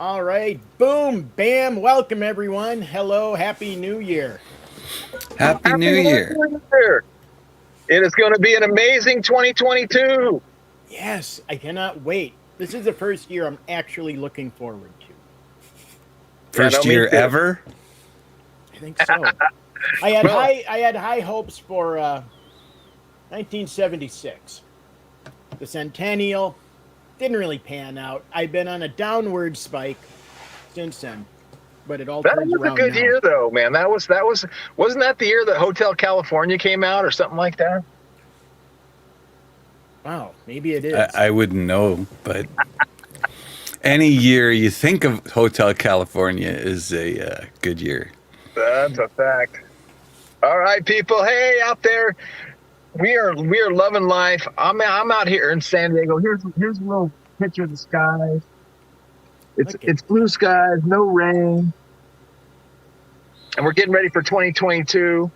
All right, boom, bam, welcome everyone. Hello, happy new year. Happy Happy New Year. New Year! It is going to be an amazing 2022. Yes, I cannot wait. This is the first year I'm actually looking forward to. Yeah, no, First me year too. ever? I think so. I had Well, high hopes for 1976. The centennial didn't really pan out. I've been on a downward spike since then, but it all that turns was a around good now. year, though, man. Wasn't that the year that Hotel California came out or something like that? Wow, maybe it I, is. I wouldn't know, but any year you think of Hotel California is a good year. That's a fact. All right, people. Hey, out there, we are loving life. I'm out here in San Diego. Here's a little picture of the skies. It's Look at it's blue skies, no rain, and we're getting ready for 2022.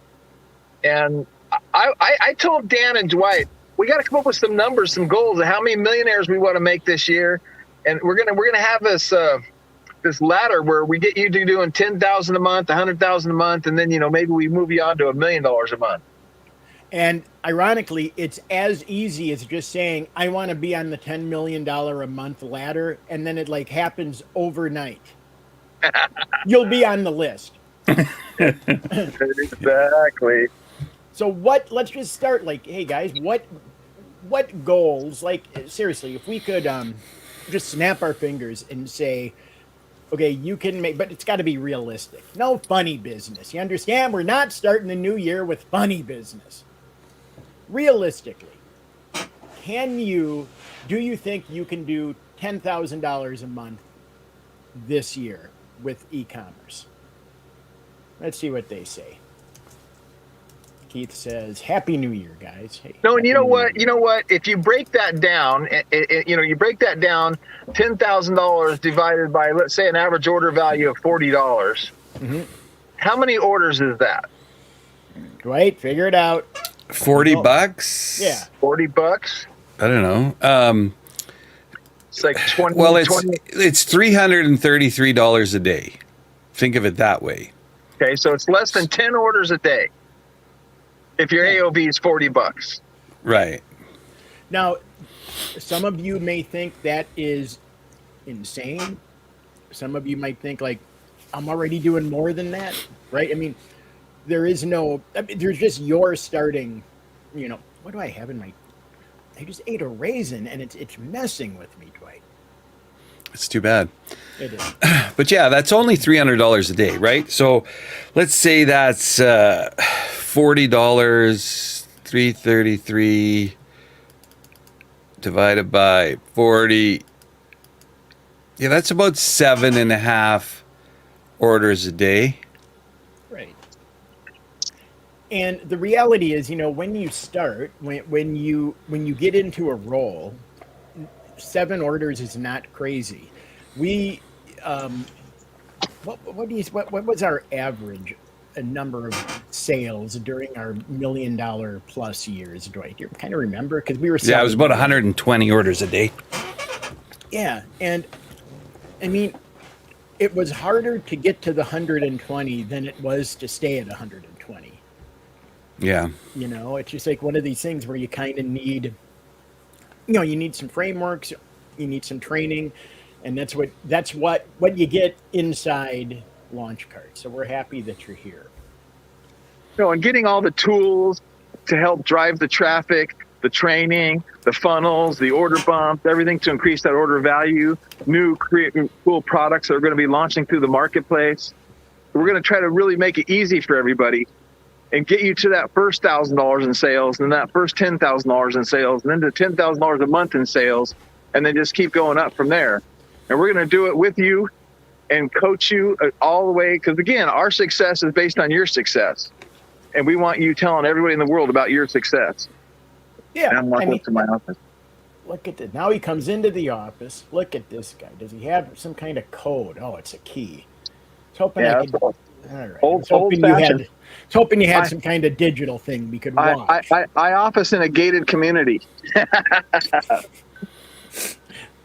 And I told Dan and Dwight, we got to come up with some numbers, some goals of how many millionaires we want to make this year, and we're gonna have this ladder where we get you to doing 10,000 a month, 100,000 a month, and then maybe we move you on to $1 million a month. And ironically, it's as easy as just saying, I want to be on the $10 million a month ladder. And then it like happens overnight. You'll be on the list. Exactly. So let's just start like, hey guys, what goals, like seriously, if we could just snap our fingers and say, okay, you can make, but it's got to be realistic. No funny business. You understand? We're not starting the new year with funny business. Realistically, do you think you can do $10,000 a month this year with e-commerce? Let's see what they say. Keith says, Happy New Year, guys. Hey, No, and Happy you know New what? Year. You know what? If you break that down, you break that down, $10,000 divided by, let's say, an average order value of $40. Mm-hmm. How many orders is that? Dwight, figure it out. 40 No. bucks? Yeah. $40. I don't know. It's like 20. Well, it's 20. it's $333 a day. Think of it that way. Okay, so it's less than 10 orders a day. If your AOV is $40. Right. Now, some of you may think that is insane. Some of you might think like, I'm already doing more than that, right? I mean, there's just your starting, what do I have in my, I just ate a raisin and it's messing with me, Dwight. It's too bad. It is. But yeah, that's only $300 a day, right? So let's say that's $40, 333 divided by 40. Yeah, that's about 7.5 orders a day. Right. And the reality is, when you start, when you get into a role, 7 orders is not crazy. We, what was our average number of sales during our $1 million plus years, Dwight? You kind of remember because we were Yeah, it was about selling- 120 orders a day. Yeah, and I mean, it was harder to get to the 120 than it was to stay at 120. Yeah. It's just like one of these things where you kind of need, you need some frameworks, you need some training, and that's what you get inside Launchcart. So we're happy that you're here. And getting all the tools to help drive the traffic, the training, the funnels, the order bumps, everything to increase that order value, new cool products that are going to be launching through the marketplace. We're going to try to really make it easy for everybody and get you to that first $1,000 in sales, and that first $10,000 in sales, and then to $10,000 a month in sales, and then just keep going up from there. And we're going to do it with you and coach you all the way, because again, our success is based on your success, and we want you telling everybody in the world about your success. Yeah, And I'm not going to my office. Look at this. Now he comes into the office. Look at this guy. Does he have some kind of code? Oh, it's a key. I was hoping I could. All right. I was hoping you had some kind of digital thing we could watch. I office in a gated community.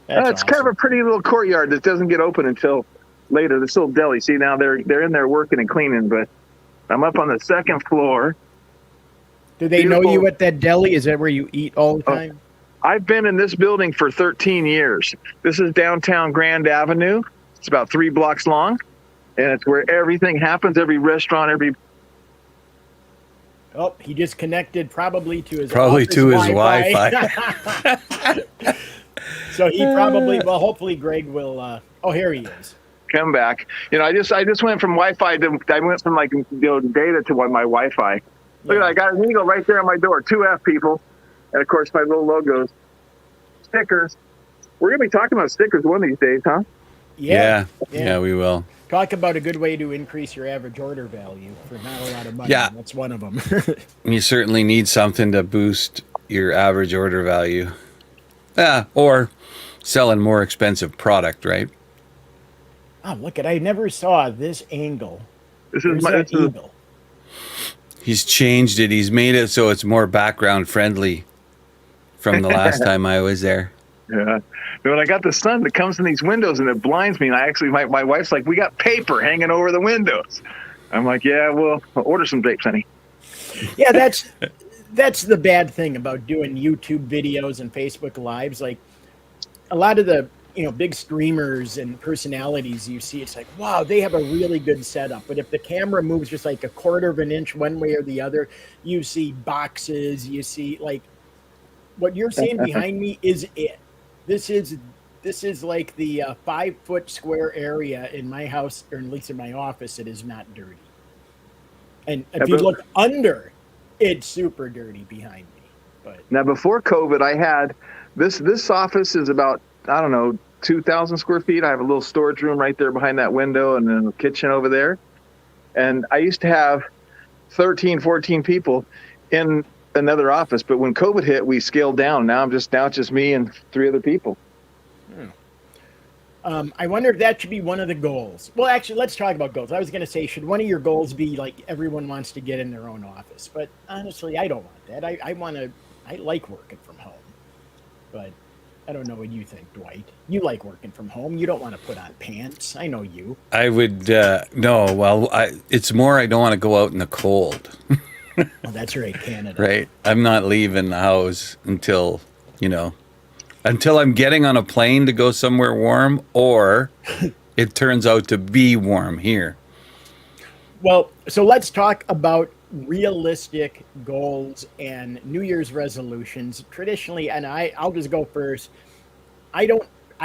That's It's kind of a pretty little courtyard that doesn't get open until later. This little deli. See, now they're in there working and cleaning, but I'm up on the second floor. Do they know Beautiful. you at that deli? Is that where you eat all the Oh. time? I've been in this building for 13 years. This is downtown Grand Avenue. It's about 3 blocks long, and it's where everything happens. Every restaurant, every Oh, he just connected probably to his Wi-Fi. So he probably, well, hopefully Greg will. Oh, here he is. come back. I just went from Wi-Fi to like data to my Wi-Fi. Look at that! I got an eagle right there on my door. 2F people, and of course my little logos, stickers. We're gonna be talking about stickers one of these days, huh? Yeah, we will. Talk about a good way to increase your average order value for not a lot of money. Yeah. That's one of them. You certainly need something to boost your average order value. Yeah, or selling more expensive product, right? Oh, look I never saw this angle. This There's is my that eagle. He's changed it. He's made it so it's more background friendly from the last time I was there. yeah. When I got the sun that comes in these windows and it blinds me, and my wife's like, "We got paper hanging over the windows." I'm like, "Yeah, well, I'll order some drapes, honey." Yeah, that's the bad thing about doing YouTube videos and Facebook Lives. Like a lot of the big streamers and personalities you see, it's like, wow, they have a really good setup. But if the camera moves just like a quarter of an inch one way or the other, you see boxes, you see like what you're seeing behind me is it. This is like the 5-foot square area in my house, or at least in my office, it is not dirty. And if you look under, it's super dirty behind me. But Now, before COVID, I had this office is about, I don't know, 2,000 square feet. I have a little storage room right there behind that window, and then a kitchen over there. And I used to have 13, 14 people in another office. But when COVID hit, we scaled down. Now it's just me and 3 other people. I wonder if that should be one of the goals. Well, actually, let's talk about goals. I was going to say, should one of your goals be like everyone wants to get in their own office? But honestly, I don't want that. I like working from home. But I don't know what you think, Dwight. You like working from home. You don't want to put on pants. I know you. I would, no, well, it's more I don't want to go out in the cold. Oh, that's right, Canada. Right. I'm not leaving the house until I'm getting on a plane to go somewhere warm, or it turns out to be warm here. Well, so let's talk about realistic goals and New Year's resolutions. Traditionally, and I'll just go first. I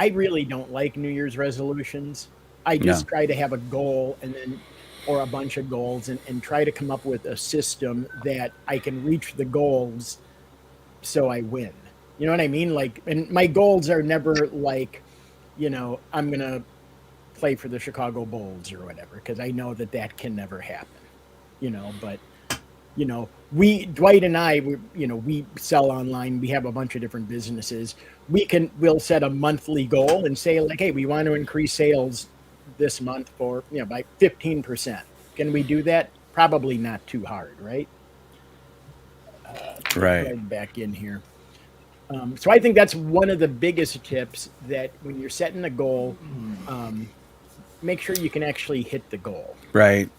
really don't like New Year's resolutions. I just try to have a goal or a bunch of goals and try to come up with a system that I can reach the goals so I win. You know what I mean? Like, and my goals are never like, I'm going to play for the Chicago Bulls or whatever, because I know that can never happen, but, Dwight and I, we sell online. We have a bunch of different businesses. We'll set a monthly goal and say like, hey, we want to increase sales this month for, by 15%. Can we do that? Probably not too hard, right? Right. Back in here. So I think that's one of the biggest tips, that when you're setting a goal, make sure you can actually hit the goal. Right.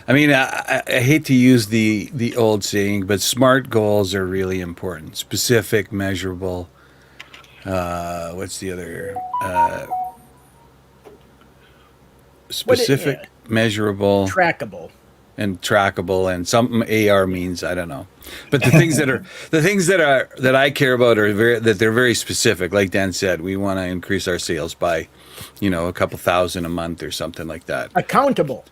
I mean, I hate to use the old saying, but SMART goals are really important. Specific, measurable. What's the other? Specific, measurable, trackable, and something AR means, I don't know. But the things that I care about are they're very specific. Like Dan said, we want to increase our sales by, a couple thousand a month or something like that. Accountable.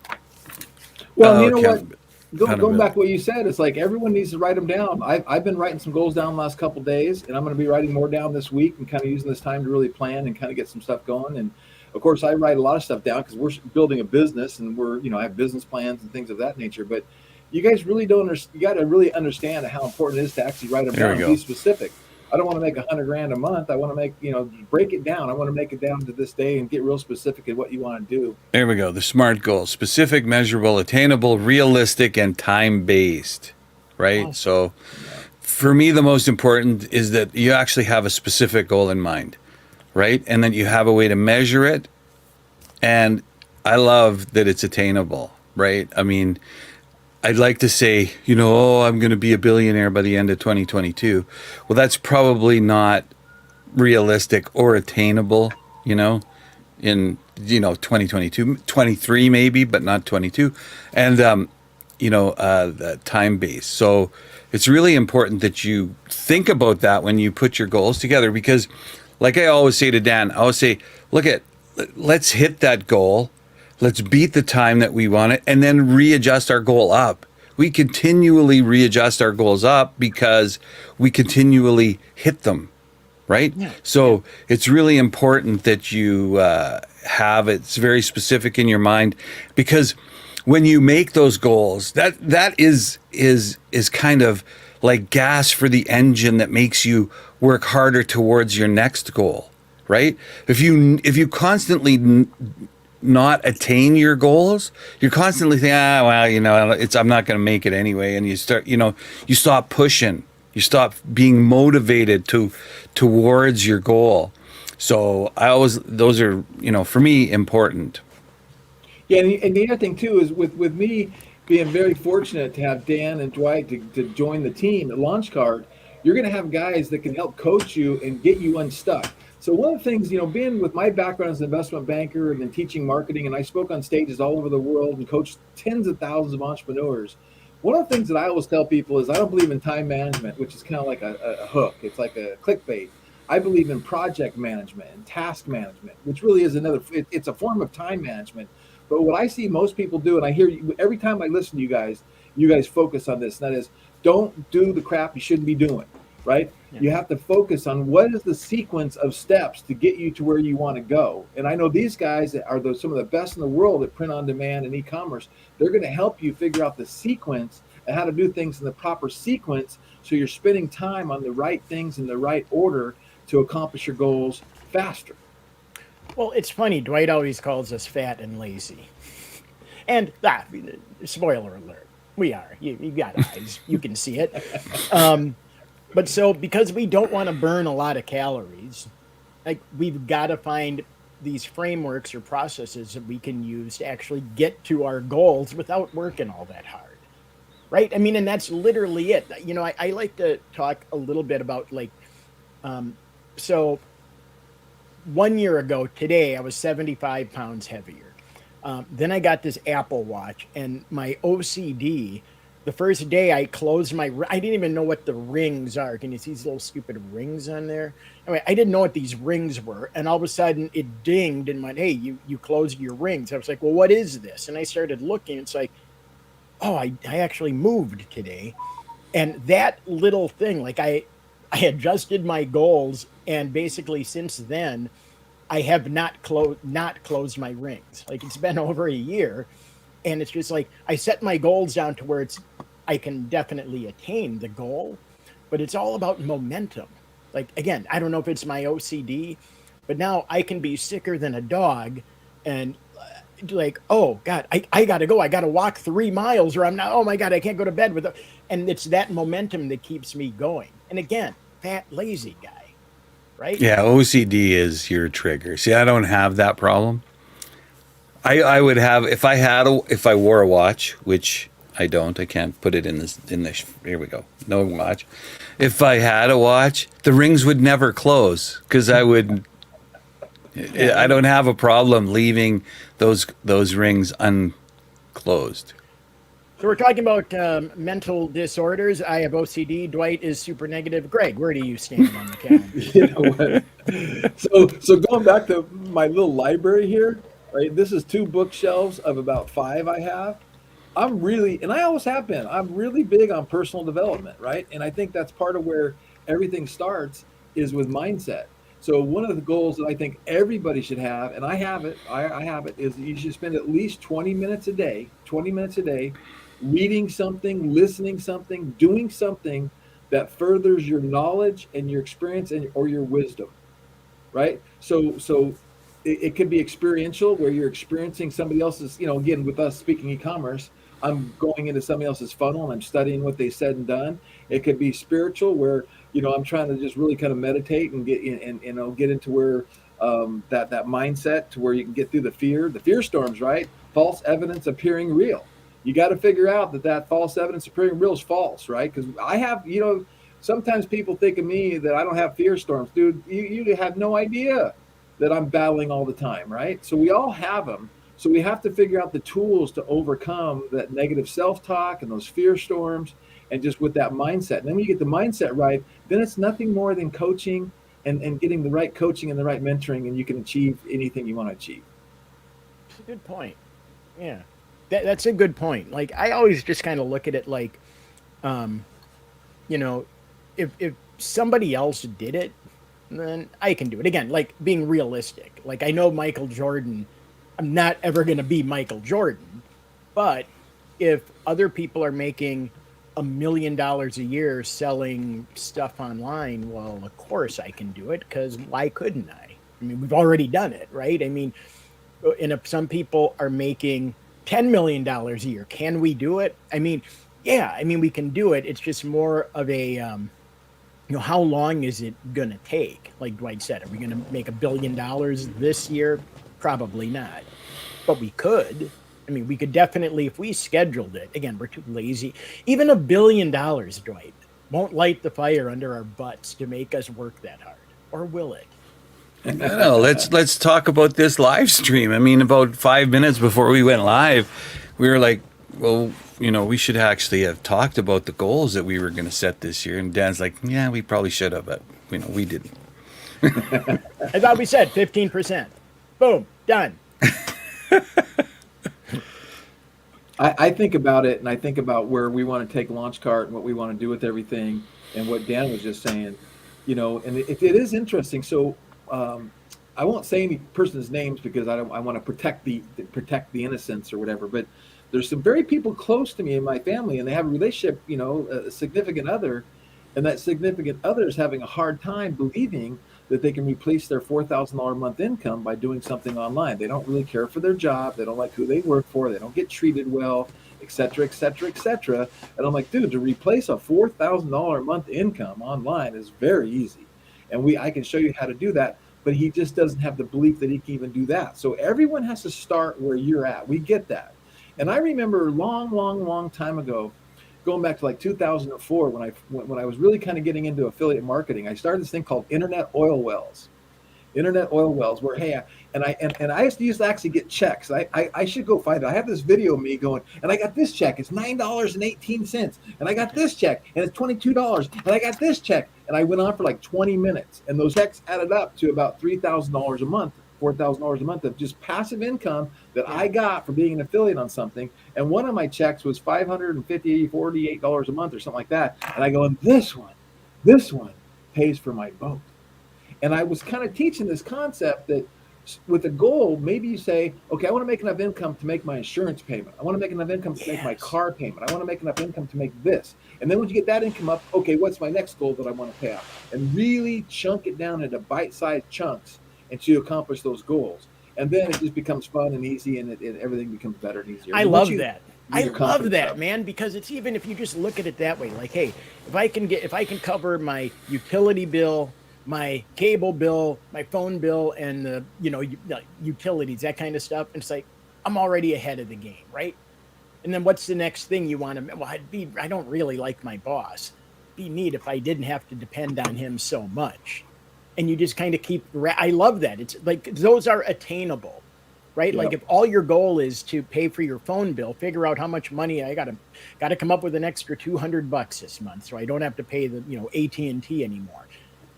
Well, you know what? Going back to what you said, it's like everyone needs to write them down. I've been writing some goals down the last couple of days, and I'm going to be writing more down this week and kind of using this time to really plan and kind of get some stuff going. And of course, I write a lot of stuff down because we're building a business, and I have business plans and things of that nature. But you guys really you got to really understand how important it is to actually write them down and be specific. I don't want to make $100,000 a month. I want to make, break it down. I want to make it down to this day and get real specific at what you want to do. There we go. The SMART goals: specific, measurable, attainable, realistic, and time-based. Right. So for me, the most important is that you actually have a specific goal in mind. right? And then you have a way to measure it. And I love that it's attainable, right? I mean, I'd like to say, oh, I'm going to be a billionaire by the end of 2022. Well, that's probably not realistic or attainable, in 2022, 23 maybe, but not 22. And the time base. So it's really important that you think about that when you put your goals together, because like I always say to Dan, I always say, let's hit that goal. Let's beat the time that we want it, and then readjust our goal up. We continually readjust our goals up because we continually hit them, right? Yeah. So it's really important that you have it's very specific in your mind, because when you make those goals, that is kind of like gas for the engine that makes you work harder towards your next goal, right? If you constantly not attain your goals, you're constantly thinking, I'm not going to make it anyway, and you stop pushing, you stop being motivated towards your goal. So those are for me important. Yeah, and the other thing too is with me being very fortunate to have Dan and Dwight to join the team at LaunchCard, you're going to have guys that can help coach you and get you unstuck. So one of the things, being with my background as an investment banker and then teaching marketing, and I spoke on stages all over the world and coached tens of thousands of entrepreneurs. One of the things that I always tell people is I don't believe in time management, which is kind of like a hook. It's like a clickbait. I believe in project management and task management, which really is it's a form of time management. But what I see most people do, and I hear every time I listen to you guys focus on this, and that is, don't do the crap you shouldn't be doing, right? Yeah. You have to focus on what is the sequence of steps to get you to where you want to go. And I know these guys that are some of the best in the world at print on demand and e-commerce. They're going to help you figure out the sequence and how to do things in the proper sequence, so you're spending time on the right things in the right order to accomplish your goals faster. Well, it's funny. Dwight always calls us fat and lazy. And spoiler alert, we are. You got eyes. You can see it. But so because we don't want to burn a lot of calories, like we've got to find these frameworks or processes that we can use to actually get to our goals without working all that hard. Right? I mean, and that's literally it. I like to talk a little bit about so 1 year ago today, I was 75 pounds heavier. Then I got this Apple Watch, and my OCD, the first day I closed I didn't even know what the rings are. Can you see these little stupid rings on there? Anyway, I didn't know what these rings were. And all of a sudden it dinged and went, hey, you closed your rings. I was like, well, what is this? And I started looking. It's like, oh, I actually moved today. And that little thing, like I adjusted my goals, and basically since then, I have not closed my rings. Like, it's been over a year, and it's just like I set my goals down to where I can definitely attain the goal, but it's all about momentum. Like, again, I don't know if it's my OCD, but now I can be sicker than a dog, and like, oh God, I gotta go. I gotta walk 3 miles, or I'm not. Oh my God, I can't go to bed with it. And it's that momentum that keeps me going. And again, fat, lazy guy. Right? Yeah, OCD is your trigger. See, I don't have that problem. I would have if I wore a watch, which I don't. I can't put it in this. Here we go. No watch. If I had a watch, the rings would never close because I would. I don't have a problem leaving those rings unclosed. So we're talking about mental disorders. I have OCD. Dwight is super negative. Greg, where do you stand on the calendar? You know what? So going back to my little library here, right? This is 2 bookshelves of about 5 I have. And I always have been, I'm really big on personal development, right? And I think that's part of where everything starts is with mindset. So one of the goals that I think everybody should have, and I have it, is you should spend at least 20 minutes a day, reading something, listening something, doing something that furthers your knowledge and your experience or your wisdom, right? So it could be experiential, where you're experiencing somebody else's, again, with us speaking e-commerce, I'm going into somebody else's funnel and I'm studying what they said and done. It could be spiritual, where I'm trying to just really kind of meditate and get into where that mindset to where you can get through the fear storms, right? False evidence appearing real. You got to figure out that false evidence appearing real is false, right? Because I have, sometimes people think of me that I don't have fear storms. Dude, you have no idea that I'm battling all the time, right? So we all have them. So we have to figure out the tools to overcome that negative self-talk and those fear storms, and just with that mindset. And then when you get the mindset right, then it's nothing more than coaching and getting the right coaching and the right mentoring, and you can achieve anything you want to achieve. That's a good point. Yeah, that's a good point. Like, I always just kind of look at it like, if somebody else did it, then I can do it. Again, like, being realistic. Like, I know Michael Jordan, I'm not ever going to be Michael Jordan, but if other people are making $1 million a year selling stuff online, well, of course I can do it, because why couldn't I? I mean, we've already done it, right? I mean, and if some people are making $10 million a year, can we do it? I mean, yeah, I mean, we can do it. It's just more of a, how long is it going to take? Like Dwight said, are we going to make $1 billion this year? Probably not. But we could. I mean, we could definitely, if we scheduled it. Again, we're too lazy. Even $1 billion, Dwight, won't light the fire under our butts to make us work that hard. Or will it? No, let's talk about this live stream. I mean, about 5 minutes before we went live, we were like, well, we should actually have talked about the goals that we were going to set this year. And Dan's like, yeah, we probably should have, but we didn't. I thought we said 15%. Boom, done. I think about it, and I think about where we want to take LaunchCart and what we want to do with everything, and what Dan was just saying, and it is interesting. So I won't say any person's names because I want to protect the innocence or whatever. But there's some very people close to me in my family, and they have a relationship, a significant other, and that significant other is having a hard time believing that they can replace their $4,000 a month income by doing something online. They don't really care for their job. They don't like who they work for. They don't get treated well, et cetera, et cetera, et cetera. And I'm like, dude, to replace a $4,000 a month income online is very easy. And I can show you how to do that, but he just doesn't have the belief that he can even do that. So everyone has to start where you're at. We get that. And I remember long time ago, going back to like 2004, when I was really kind of getting into affiliate marketing, I started this thing called Internet Oil Wells, where, hey, I used to actually get checks. I should go find it. I have this video of me going, and I got this check. It's $9.18. And I got this check, and it's $22. And I got this check. And I went on for like 20 minutes. And those checks added up to about $3,000 a month, $4,000 a month of just passive income that I got for being an affiliate on something. And one of my checks was $548 a month or something like that. And I go, and this one pays for my boat. And I was kind of teaching this concept that with a goal, maybe you say, okay, I want to make enough income to make my insurance payment. I want to make enough income to make my car payment. I want to make enough income to make this. And then once you get that income up, okay, what's my next goal that I want to pay off? And really chunk it down into bite-sized chunks until you accomplish those goals. And then it just becomes fun and easy, and everything becomes better and easier. I love that, man, because it's, even if you just look at it that way, like, hey, if I can cover my utility bill, my cable bill, my phone bill, and the utilities, that kind of stuff, and it's like, I'm already ahead of the game, right? And then what's the next thing you want to? Well, I don't really like my boss. It'd be neat if I didn't have to depend on him so much. And you just kind of keep. I love that. It's like those are attainable, right? Yep. Like if all your goal is to pay for your phone bill, figure out how much money I got to come up with an extra $200 this month, so I don't have to pay the AT&T anymore.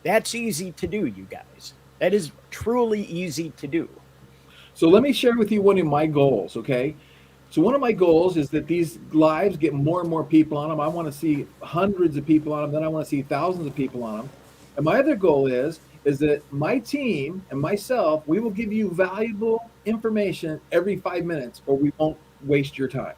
That's easy to do, you guys. That is truly easy to do. So let me share with you one of my goals, okay? So one of my goals is that these lives get more and more people on them. I want to see hundreds of people on them. Then I want to see thousands of people on them. And my other goal is that my team and myself, we will give you valuable information every 5 minutes, or we won't waste your time.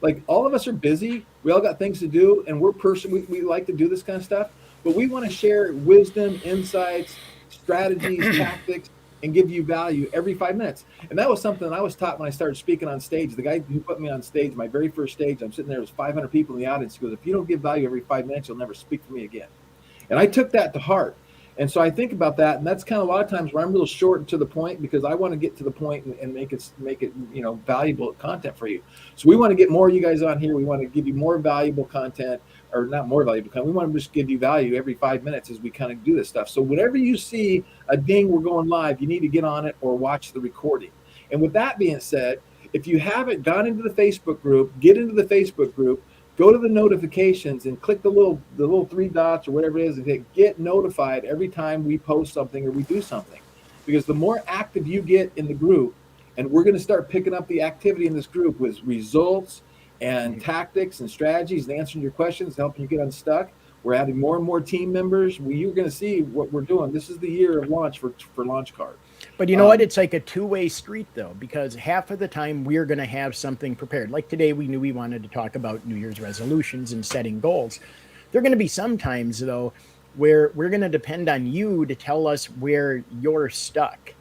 Like, all of us are busy. We all got things to do, and we like to do this kind of stuff. But we want to share wisdom, insights, strategies, tactics, and give you value every 5 minutes. And that was something that I was taught when I started speaking on stage. The guy who put me on stage, my very first stage, I'm sitting there, there's 500 people in the audience. He goes, if you don't give value every 5 minutes, you'll never speak to me again. And I took that to heart. And so I think about that, and that's kind of a lot of times where I'm real short and to the point, because I want to get to the point and make it valuable content for you. So we want to get more of you guys on here. We want to give you more valuable content, or not more valuable content. We want to just give you value every 5 minutes as we kind of do this stuff. So whenever you see a ding, we're going live, you need to get on it or watch the recording. And with that being said, if you haven't gone into the Facebook group, get into the Facebook group. Go to the notifications and click the little 3 dots or whatever it is and hit get notified every time we post something or we do something. Because the more active you get in the group, and we're going to start picking up the activity in this group with results and tactics and strategies and answering your questions, helping you get unstuck. We're adding more and more team members. You're going to see what we're doing. This is the year of launch for LaunchCard. But you know what? It's like a two-way street, though, because half of the time we're going to have something prepared. Like today, we knew we wanted to talk about New Year's resolutions and setting goals. There are going to be some times, though, where we're going to depend on you to tell us where you're stuck.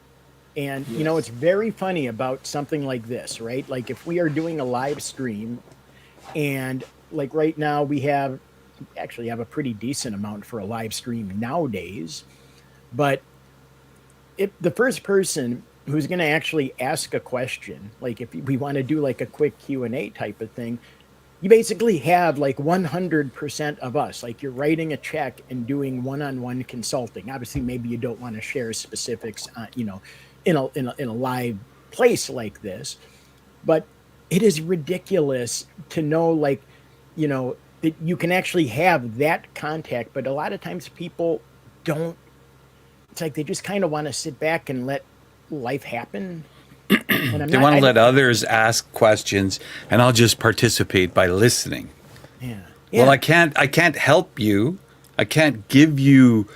And, you know, it's very funny about something like this, right? Like if we are doing a live stream and like right now we actually have a pretty decent amount for a live stream nowadays, but if the first person who's going to actually ask a question, like if we want to do like a quick Q&A type of thing, you basically have like 100% of us, like you're writing a check and doing one-on-one consulting. Obviously, maybe you don't want to share specifics, in a live place like this, but it is ridiculous to know, like, that you can actually have that contact, but a lot of times people don't. It's like they just kind of want to sit back and let life happen. And they want to let others ask questions, and I'll just participate by listening. Yeah. Well, I can't help you. I can't give you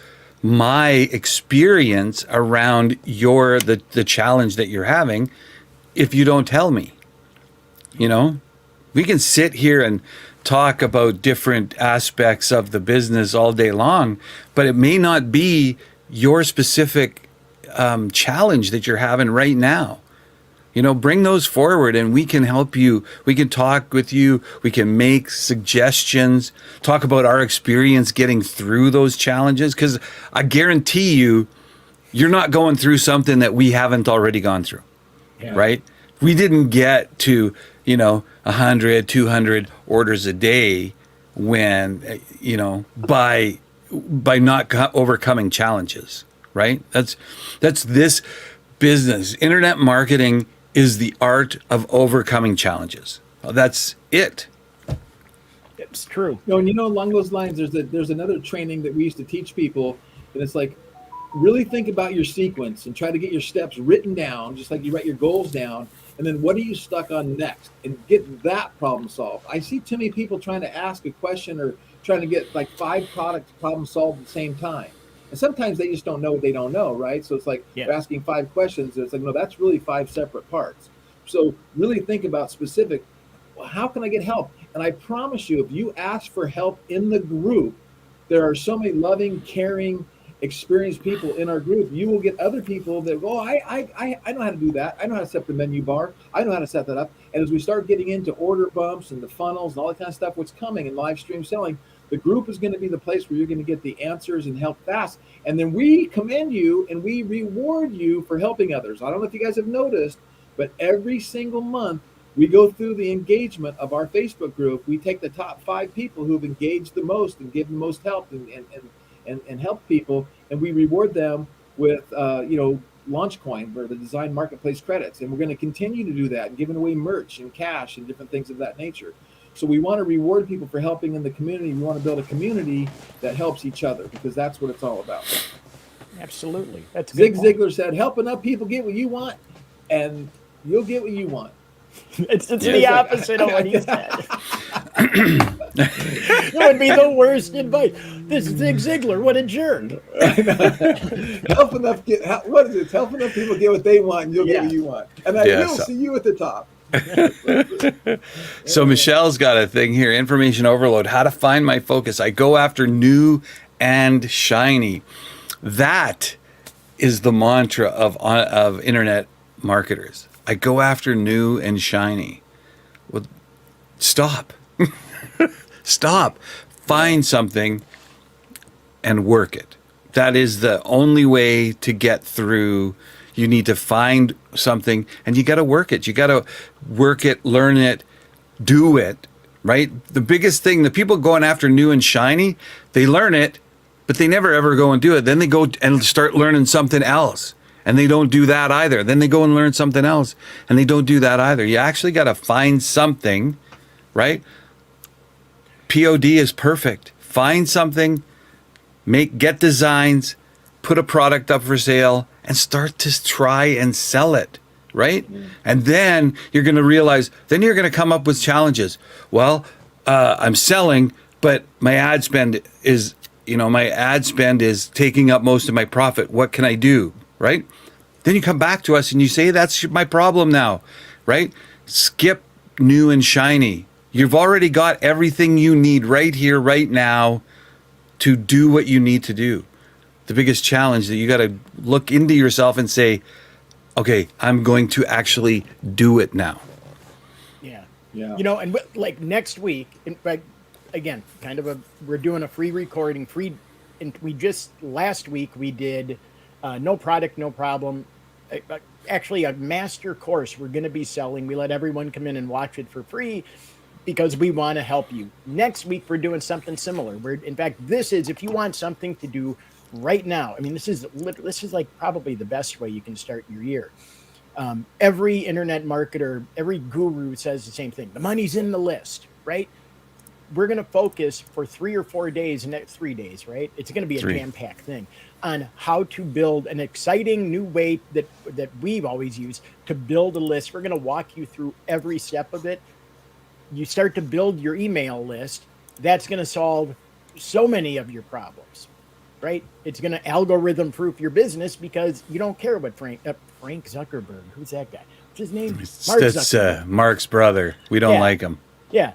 my experience around the challenge that you're having if you don't tell me. We can sit here and talk about different aspects of the business all day long, but it may not be your specific challenge that you're having right now. Bring those forward and we can help you. We can talk with you. We can make suggestions, talk about our experience getting through those challenges. Because I guarantee you're not going through something that we haven't already gone through, right? We didn't get to, 100, 200 orders a day when, by not overcoming challenges, right? That's this business. Internet marketing is the art of overcoming challenges. That's it. It's true. Along those lines, there's another training that we used to teach people, and it's like, really think about your sequence and try to get your steps written down, just like you write your goals down. And then what are you stuck on next? And get that problem solved. I see too many people trying to ask a question or trying to get like 5 product problem solved at the same time. And sometimes they just don't know what they don't know, right? So it's like they're asking 5 questions. And it's like, no, that's really 5 separate parts. So really think about specific, well, how can I get help? And I promise you, if you ask for help in the group, there are so many loving, caring, experienced people in our group. You will get other people that go, I know how to do that. I know how to set the menu bar. I know how to set that up. And as we start getting into order bumps and the funnels and all that kind of stuff, what's coming in live stream selling, the group is going to be the place where you're going to get the answers and help fast. And then we commend you and we reward you for helping others. I don't know if you guys have noticed, but every single month we go through the engagement of our Facebook group. We take the top 5 people who've engaged the most and given the most help and help people, and we reward them with LaunchCoin, or the Design Marketplace credits. And we're going to continue to do that and giving away merch and cash and different things of that nature. So we want to reward people for helping in the community. We want to build a community that helps each other, because that's what it's all about. Absolutely. That's Zig Ziglar said, help enough people get what you want, and you'll get what you want. It's the opposite of what he said. It would be the worst advice. This is Zig Ziglar. What a jerk. Help enough people get what they want, and you'll get what you want. And I will see you at the top. So Michelle's got a thing here, information overload, how to find my focus. I go after new and shiny. That is the mantra of internet marketers. I go after new and shiny. Well, stop. Stop. Find something and work it. That is the only way to get through. You need to find something and you got to work it. You got to work it, learn it, do it, right? The biggest thing, the people going after new and shiny, they learn it, but they never ever go and do it. Then they go and start learning something else and they don't do that either. Then they go and learn something else and they don't do that either. You actually got to find something, right? POD is perfect. Find something, get designs, put a product up for sale, and start to try and sell it, right? And then you're going to realize, then you're going to come up with challenges. Well, I'm selling, but my ad spend is, taking up most of my profit. What can I do, right? Then you come back to us and you say, that's my problem now, right? Skip new and shiny. You've already got everything you need right here, right now to do what you need to do. The biggest challenge that you got to look into yourself and say, okay, I'm going to actually do it now. Yeah. Yeah. And like next week, in fact, again, we're doing a free recording, and last week we did no product, no problem. Actually, a master course we're going to be selling. We let everyone come in and watch it for free because we want to help you. Next week, we're doing something similar. In fact, this is, if you want something to do right now, I mean, this is like probably the best way you can start your year. Every internet marketer, every guru says the same thing. The money's in the list, right? We're going to focus for 3 or 4 days, next 3 days, right? It's going to be a jam-packed thing on how to build an exciting new way that we've always used to build a list. We're going to walk you through every step of it. You start to build your email list. That's going to solve so many of your problems, right? It's going to algorithm proof your business because you don't care what Frank Zuckerberg, who's that guy? What's his name? That's Mark's brother. We don't like him. Yeah.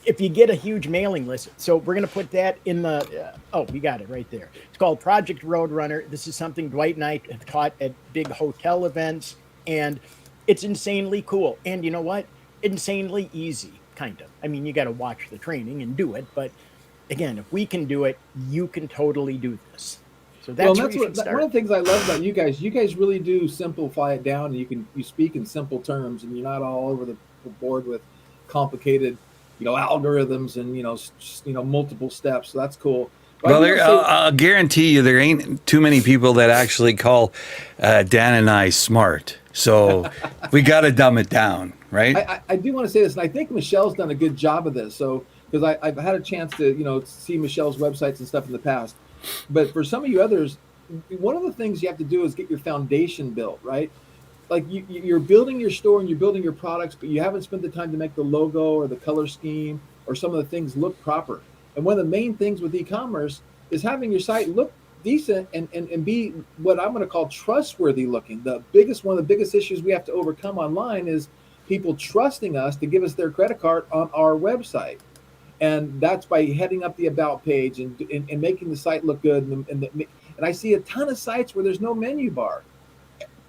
If you get a huge mailing list, so we're going to put that in the, we got it right there. It's called Project Roadrunner. This is something Dwight and I have taught at big hotel events, and it's insanely cool. And you know what? Insanely easy, kind of. I mean, you got to watch the training and do it, but again, if we can do it, you can totally do this. So that's where you should start. One of the things I love about you guys really do simplify it down, and you speak in simple terms, and you're not all over the board with complicated, algorithms and multiple steps. So that's cool. But I'll guarantee you there ain't too many people that actually call Dan and I smart. So we got to dumb it down, right? I do want to say this, and I think Michelle's done a good job of this. So because I've had a chance to see Michelle's websites and stuff in the past, but for some of you others, one of the things you have to do is get your foundation built, right? Like you're building your store and you're building your products, but you haven't spent the time to make the logo or the color scheme or some of the things look proper. And one of the main things with e-commerce is having your site look decent and be what I'm going to call trustworthy looking. One of the biggest issues we have to overcome online is people trusting us to give us their credit card on our website. And that's by heading up the about page and making the site look good. And I see a ton of sites where there's no menu bar.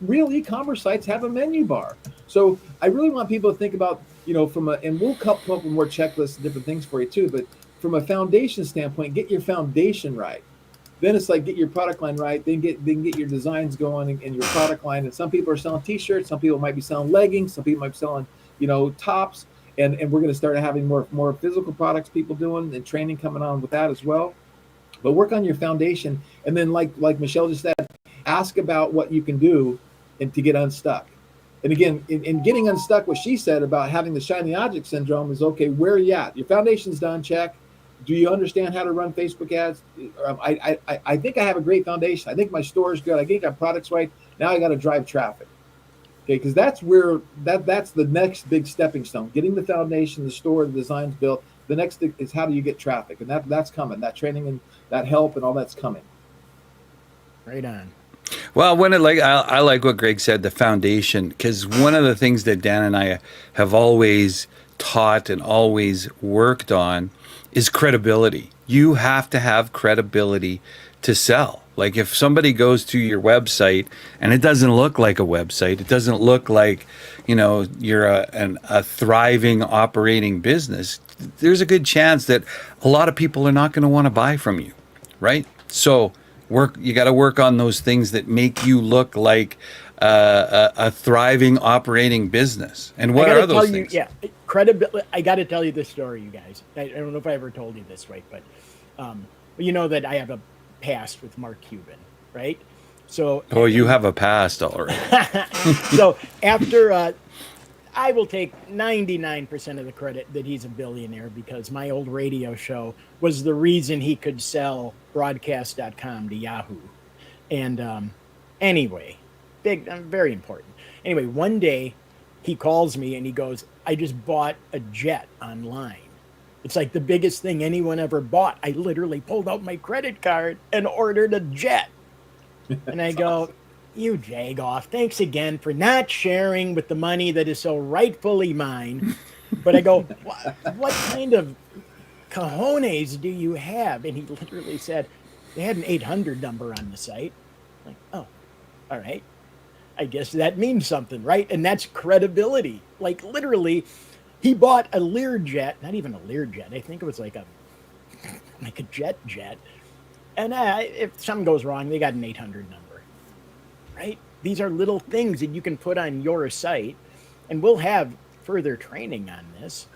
Real e-commerce sites have a menu bar. So I really want people to think about, and we'll come up with more checklists and different things for you too, but from a foundation standpoint, get your foundation right. Then it's like get your product line right, then get your designs going and your product line. And some people are selling t-shirts, some people might be selling leggings, some people might be selling, tops, and we're going to start having more physical products people doing and training coming on with that as well. But work on your foundation, and then like Michelle just said, ask about what you can do and to get unstuck. And again, in getting unstuck, what she said about having the shiny object syndrome is, okay, where are you at? Your foundation's done, check. Do you understand how to run Facebook ads? I think I have a great foundation. I think my store is good. I think I have products right. Now I got to drive traffic. Okay, because that's where that's the next big stepping stone. Getting the foundation, the store, the designs built. The next thing is how do you get traffic, and that's coming. That training and that help and all that's coming. Right on. Well, I like what Greg said, the foundation, because one of the things that Dan and I have always taught and always worked on is credibility. You have to have credibility to sell. Like if somebody goes to your website and it doesn't look like a website, it doesn't look like, you're a thriving operating business, there's a good chance that a lot of people are not going to want to buy from you, right? So You got to work on those things that make you look like a thriving operating business. And what are those things? Credibility. I got to tell you this story, you guys. I don't know if I ever told you this, right? But you know that I have a past with Mark Cuban, right? So you have a past already. So after I will take 99% of the credit that he's a billionaire, because my old radio show was the reason he could sell broadcast.com to Yahoo. And anyway, very important. Anyway, one day he calls me and he goes, I just bought a jet online. It's like the biggest thing anyone ever bought. I literally pulled out my credit card and ordered a jet. And I go, awesome. You jagoff, thanks again for not sharing with the money that is so rightfully mine. But I go, what kind of cojones do you have? And he literally said, they had an 800 number on the site. I'm like, oh, all right. I guess that means something, right? And that's credibility. Like literally, he bought a Learjet, not even a Learjet. I think it was like a jet. And if something goes wrong, they got an 800 number. Right? These are little things that you can put on your site, and we'll have further training on this,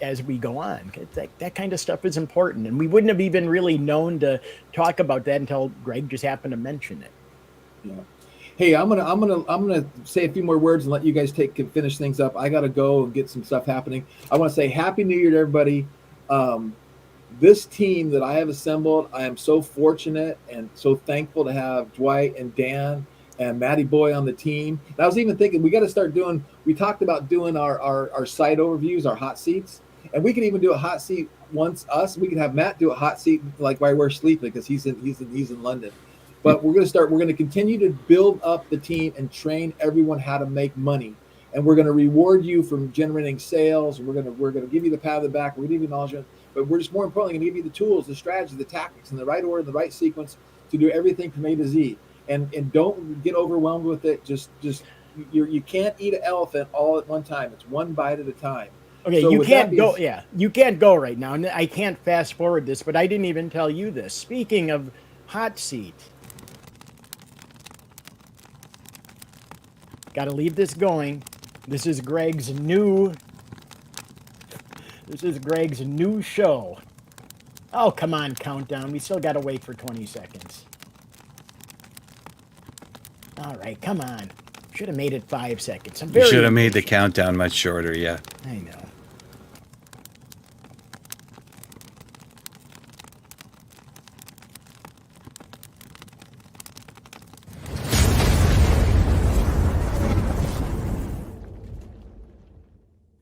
as we go on. That kind of stuff is important, and we wouldn't have even really known to talk about that until Greg just happened to mention it. Yeah. Hey, I'm gonna say a few more words and let you guys finish things up. I gotta go and get some stuff happening. I want to say Happy New Year to everybody. This team that I have assembled, I am so fortunate and so thankful to have Dwight and Dan and Matty Boy on the team. And I was even thinking we talked about doing our site overviews, our hot seats, and we could even do a hot seat once us. We could have Matt do a hot seat like while we're sleeping, because he's in London. But we're going to continue to build up the team and train everyone how to make money. And we're going to reward you from generating sales. We're going to give you the pat on the back. We're going to give you knowledge. But we're just more importantly going to give you the tools, the strategy, the tactics in the right order, the right sequence to do everything from A to Z. And don't get overwhelmed with it. You can't eat an elephant all at one time. It's one bite at a time. Okay, so you can't go. Yeah, you can't go right now. And I can't fast forward this, but I didn't even tell you this. Speaking of hot seat, got to leave this going. This is Greg's new show. Oh, come on, countdown. We still got to wait for 20 seconds. All right, come on. Should have made it 5 seconds. You should have made the countdown much shorter, yeah. I know.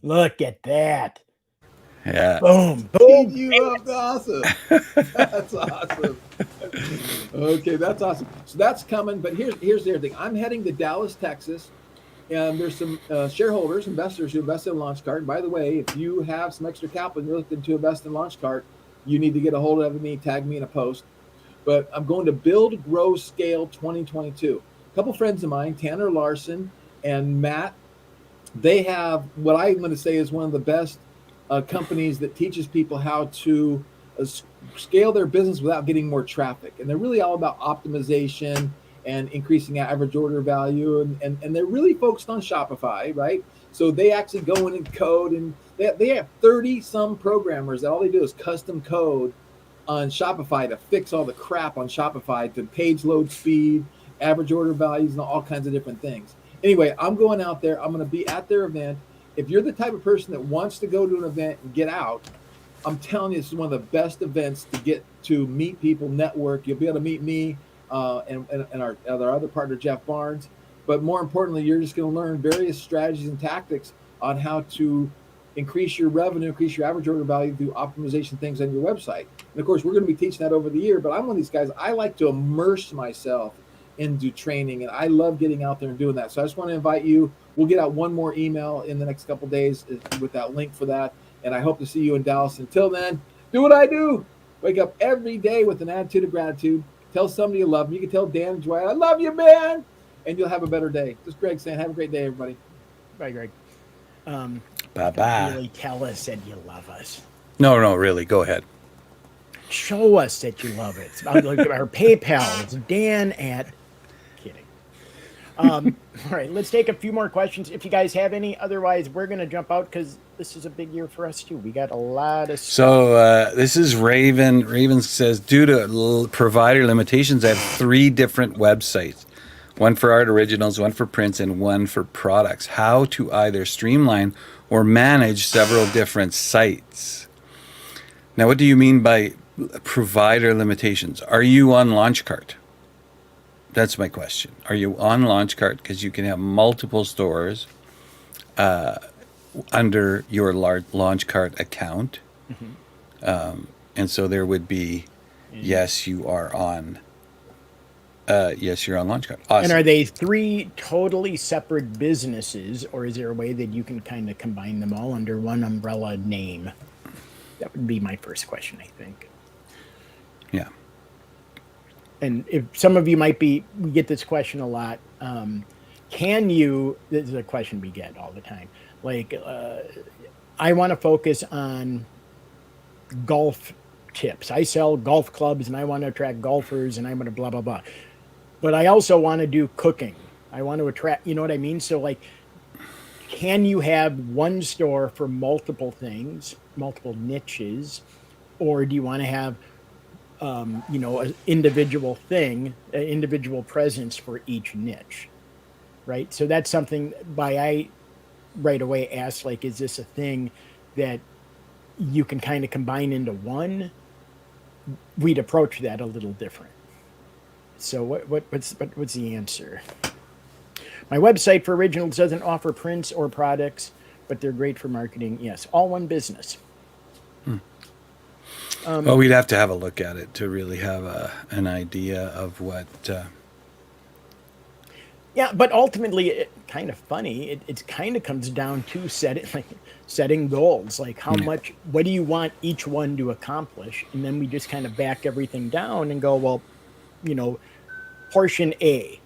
Look at that. Yeah. Boom. You up. Awesome. That's awesome. Okay, that's awesome. So that's coming. But here's the other thing. I'm heading to Dallas, Texas. And there's some shareholders, investors who invested in LaunchCart. And by the way, if you have some extra capital and you're looking to invest in LaunchCart, you need to get a hold of me, tag me in a post. But I'm going to Build, Grow, Scale 2022. A couple friends of mine, Tanner Larson and Matt, they have what I'm going to say is one of the best companies that teaches people how to scale their business without getting more traffic. And they're really all about optimization and increasing average order value. And they're really focused on Shopify, right? So they actually go in and code, and they have 30 some programmers that all they do is custom code on Shopify to fix all the crap on Shopify, to page load speed, average order values, and all kinds of different things. Anyway, I'm going out there. I'm going to be at their event. If you're the type of person that wants to go to an event and get out, I'm telling you, this is one of the best events to get to meet people, network. You'll be able to meet me and our other partner, Jeff Barnes. But more importantly, you're just going to learn various strategies and tactics on how to increase your revenue, increase your average order value through optimization things on your website. And of course, we're going to be teaching that over the year. But I'm one of these guys, I like to immerse myself into training, and I love getting out there and doing that. So I just want to invite you. We'll get out one more email in the next couple of days with that link for that, and I hope to see you in Dallas. Until then, do what I do. Wake up every day with an attitude of gratitude. Tell somebody you love them. You can tell Dan and Dwight, I love you, man, and you'll have a better day. This is Greg saying, have a great day, everybody. Bye, Greg. Bye-bye. Really tell us that you love us. No, really, go ahead. Show us that you love it. Our PayPal. It's Dan at. Kidding. All right, let's take a few more questions if you guys have any. Otherwise, we're going to jump out because this is a big year for us too. We got a lot of stuff. So this is Raven. Raven says, due to provider limitations, I have 3 different websites. One for art originals, one for prints, and one for products. How to either streamline or manage several different sites? Now, what do you mean by provider limitations? Are you on Launchcart? That's my question. Are you on Launchcart? Because you can have multiple stores under your Launchcart account. Mm-hmm. And so there would be, yes, you are on. Yes, you're on Launchcart. Awesome. And are they 3 totally separate businesses, or is there a way that you can kind of combine them all under one umbrella name? That would be my first question, I think. Yeah. And if some of you we get this question a lot. Can you, this is a question we get all the time. Like, I want to focus on golf tips. I sell golf clubs and I want to attract golfers and I want to blah, blah, blah. But I also want to do cooking. I want to attract, you know what I mean? So like, can you have one store for multiple things, multiple niches, or do you want to have, an individual thing, an individual presence for each niche, right? So that's something I right away asked, like, is this a thing that you can kind of combine into one? We'd approach that a little different. So what's the answer? My website for originals doesn't offer prints or products, but they're great for marketing. Yes, all one business. Well, we'd have to have a look at it to really have an idea of what. Yeah, but ultimately, kind of funny. It kind of comes down to setting goals. Like how much, what do you want each one to accomplish? And then we just kind of back everything down and go, well, portion A,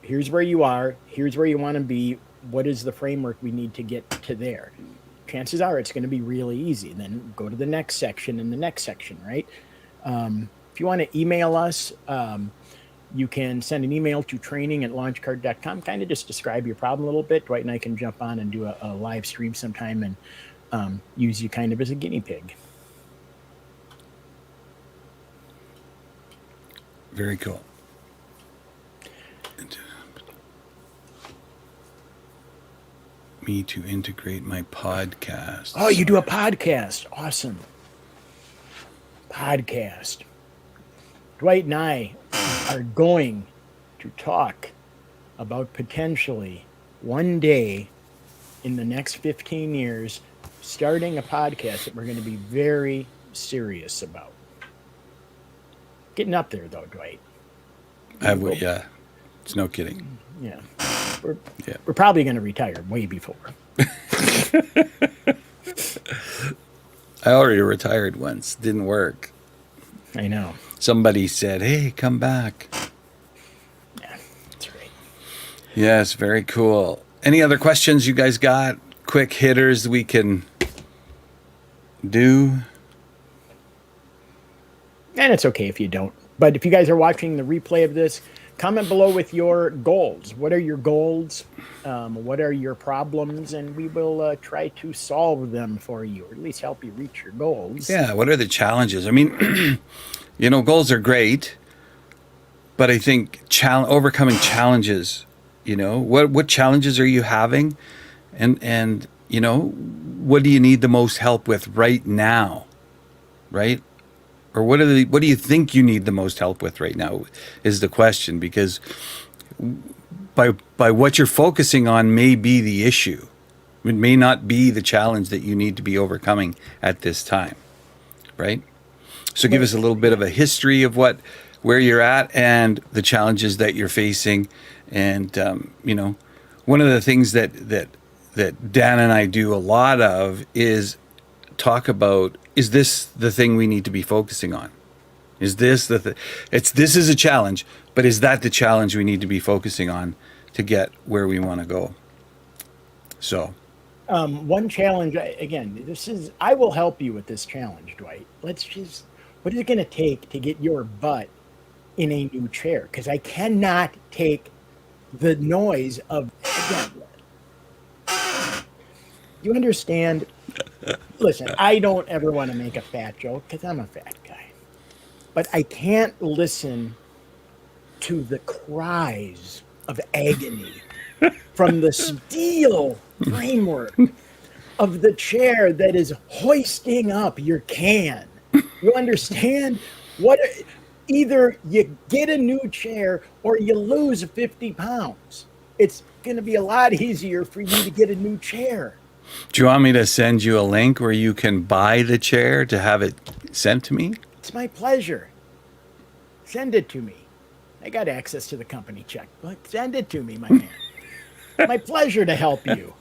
here's where you are, here's where you want to be, what is the framework we need to get to there? Chances are it's going to be really easy. And then go to the next section and the next section, right? If you want to email us, you can send an email to training@launchcart.com. Kind of just describe your problem a little bit. Dwight and I can jump on and do a live stream sometime and use you kind of as a guinea pig. Very cool. Me to integrate my podcast. Oh, you do a podcast. Awesome. Podcast. Dwight and I are going to talk about potentially one day in the next 15 years starting a podcast that we're going to be very serious about. Getting up there, though, Dwight. Yeah, it's no kidding. Yeah. We're probably going to retire way before. I already retired once. Didn't work. I know. Somebody said, hey, come back. Yeah, that's right. Yes, very cool. Any other questions you guys got? Quick hitters we can do? And it's okay if you don't. But if you guys are watching the replay of this, comment below with your goals. What are your goals? What are your problems? And we will try to solve them for you, or at least help you reach your goals. Yeah, what are the challenges? I mean, goals are great, but I think overcoming challenges, what challenges are you having? And what do you need the most help with right now? Right? Or what do you think you need the most help with right now is the question, because by what you're focusing on may be the issue. It may not be the challenge that you need to be overcoming at this time, right? So give us a little bit of a history of where you're at and the challenges that you're facing. And, one of the things that Dan and I do a lot of is talk about, is this the thing we need to be focusing on? Is this this is a challenge, but is that the challenge we need to be focusing on to get where we want to go? So, one challenge, again, I will help you with this challenge, Dwight. what is it going to take to get your butt in a new chair? Because I cannot take the noise of, again, you understand? Listen, I don't ever want to make a fat joke because I'm a fat guy. But I can't listen to the cries of agony from the steel framework of the chair that is hoisting up your can. You understand? Either you get a new chair or you lose 50 pounds. It's going to be a lot easier for you to get a new chair. Do you want me to send you a link where you can buy the chair to have it sent to me? It's my pleasure. Send it to me. I got access to the company checkbook. Send it to me, my man. My pleasure to help you.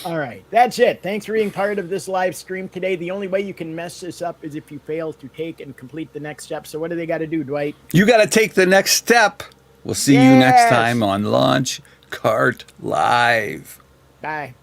All right, that's it. Thanks for being part of this live stream today. The only way you can mess this up is if you fail to take and complete the next step. So what do they got to do, Dwight? You got to take the next step. We'll see you next time on Launch Cart Live. Bye.